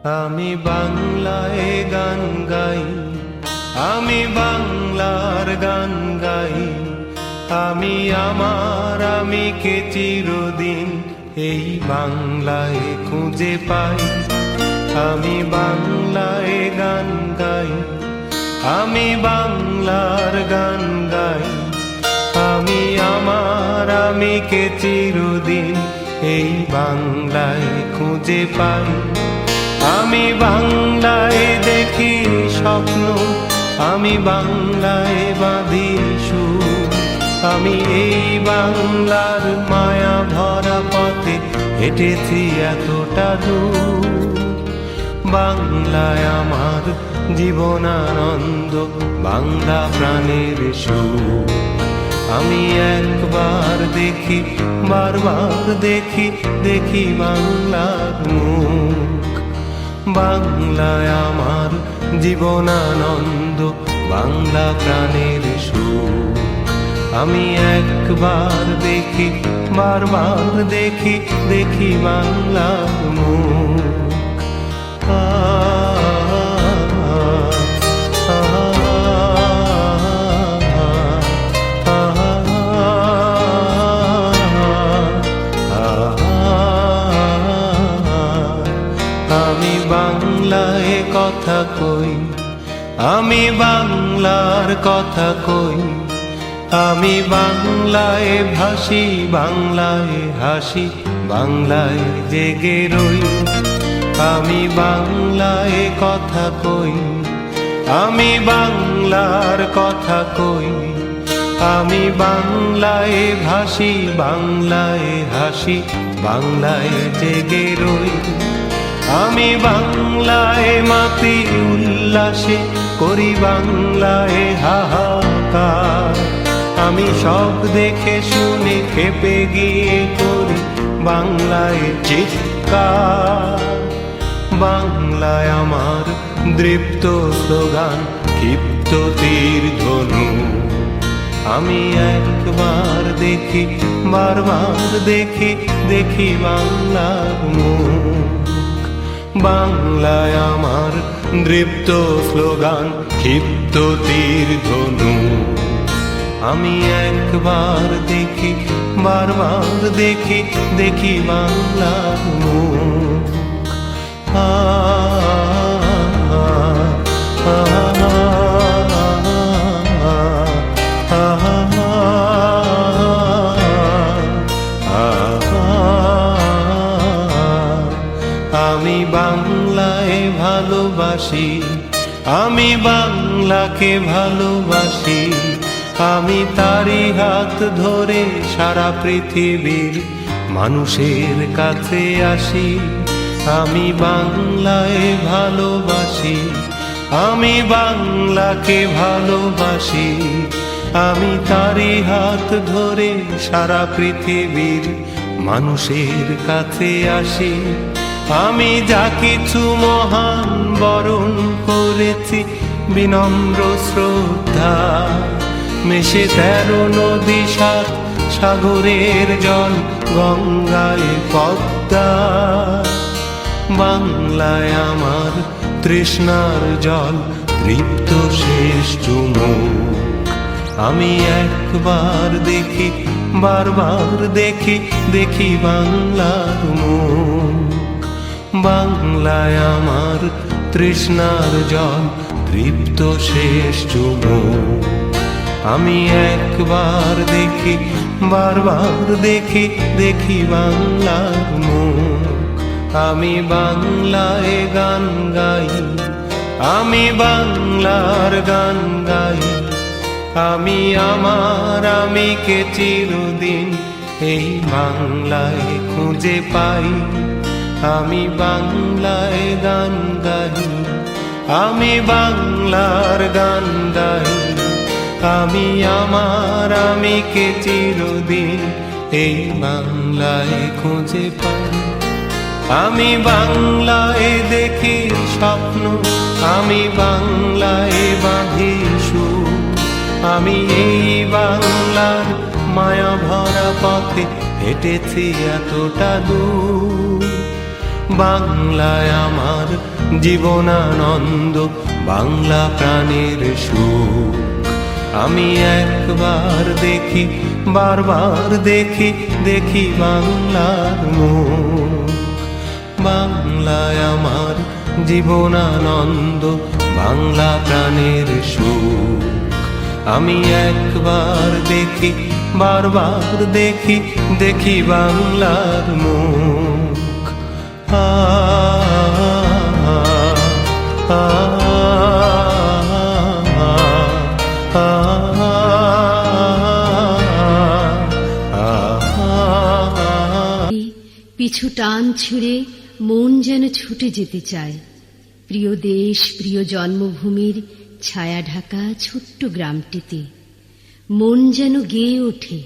আমি বাংলায় গান গাই, আমি বাংলার গান গাই। আমি আমার আমিকে চিরদিন এই বাংলায় খুঁজে পাই। আমি বাংলায় গান গাই, আমি বাংলার গান গাই। আমি আমার আমিকে চিরদিন এই বাংলায় খুঁজে পাই। আমি বাংলায় দেখি স্বপ্ন, আমি বাংলায় বাঁধি সুর। আমি এই বাংলার মায়া ভরা পথে হেঁটেছি এতটা দূর। বাংলায় আমার জীবনানন্দ, বাংলা প্রাণের সুর। আমি একবার দেখি, বারবার দেখি, দেখি বাংলার মুখ। বাংলায় আমার জীবনানন্দ, বাংলা প্রাণের সুর। আমি একবার দেখি, বারবার দেখি, দেখি বাংলার মুখ। আমি বাংলায় কথা কই, আমি বাংলার কথা কই। আমি বাংলায় ভাসি, বাংলায় হাসি, বাংলায় জেগে রই। আমি বাংলায় কথা কই, আমি বাংলার কথা কই। আমি বাংলায় ভাসি, বাংলায় হাসি, বাংলায় জেগে রই। আমি বাংলায় মাতি উল্লাসে, করি বাংলায় হাহাকার। আমি সব দেখে শুনে খেপে গিয়ে করি বাংলায় চিৎকার। বাংলায় আমার দৃপ্ত স্লোগান, ক্ষিপ্ত তীর ধনু। আমি একবার দেখি, বারবার দেখি, দেখি বাংলার মুখ। বাংলায় আমার দৃপ্ত স্লোগান, ক্ষিপ্ত তীর ধনু। আমি একবার দেখি, বারবার দেখি, দেখি বাংলার মুখ। আমি বাংলায় ভালোবাসি, আমি বাংলাকে ভালোবাসি। আমি তারি হাত ধরে সারা পৃথিবীর মানুষের কাছে আসি। আমি বাংলায় ভালোবাসি, আমি বাংলাকে ভালোবাসি। আমি তারি হাত ধরে সারা পৃথিবীর মানুষের কাছে আসি। আমি যা কিছু মহান বরণ করেছি বিনম্র শ্রদ্ধা। মেশে 13 নদী 7 সাগরের জল, গঙ্গায় পদ্মা। বাংলায় আমার তৃষ্ণার জল, তৃপ্ত শেষ চুমুক। আমি একবার দেখি, বারবার দেখি, দেখি বাংলার মুখ। বাংলায় আমার তৃষ্ণার জল, তৃপ্ত শেষ চুমুক। আমি একবার দেখি, বারবার দেখি, দেখি বাংলার মুখ। আমি বাংলায় গান গাই, আমি বাংলার গান গাই। আমি আমার আমিকে চিরদিন এই বাংলায় খুঁজে পাই। আমি বাংলায় গান গাই, আমি বাংলার গান গাই। আমি আমার আমিকে চিরদিন এই বাংলায় খুঁজে পাই। আমি বাংলায় দেখি স্বপ্ন, আমি বাংলায় বাঁধি সুর। আমি এই বাংলার মায়া ভরা পথে হেঁটেছি এতটা দূর। বাংলায় আমার জীবনানন্দ, বাংলা প্রাণের সুখ। আমি একবার দেখি, বারবার দেখি, দেখি বাংলার মুখ। বাংলায় আমার জীবনানন্দ, বাংলা প্রাণের সুখ। আমি একবার দেখি, বারবার দেখি, দেখি বাংলার মুখ। আ আ পিছু টান ছুঁড়ে মন যেন ছুটে যেতে চায় প্রিয় দেশ, প্রিয় জন্মভূমির ছায়া ঢাকা ছোট্ট গ্রামটিতে। মন যেন গেয়ে ওঠে।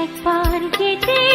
একবার যেতে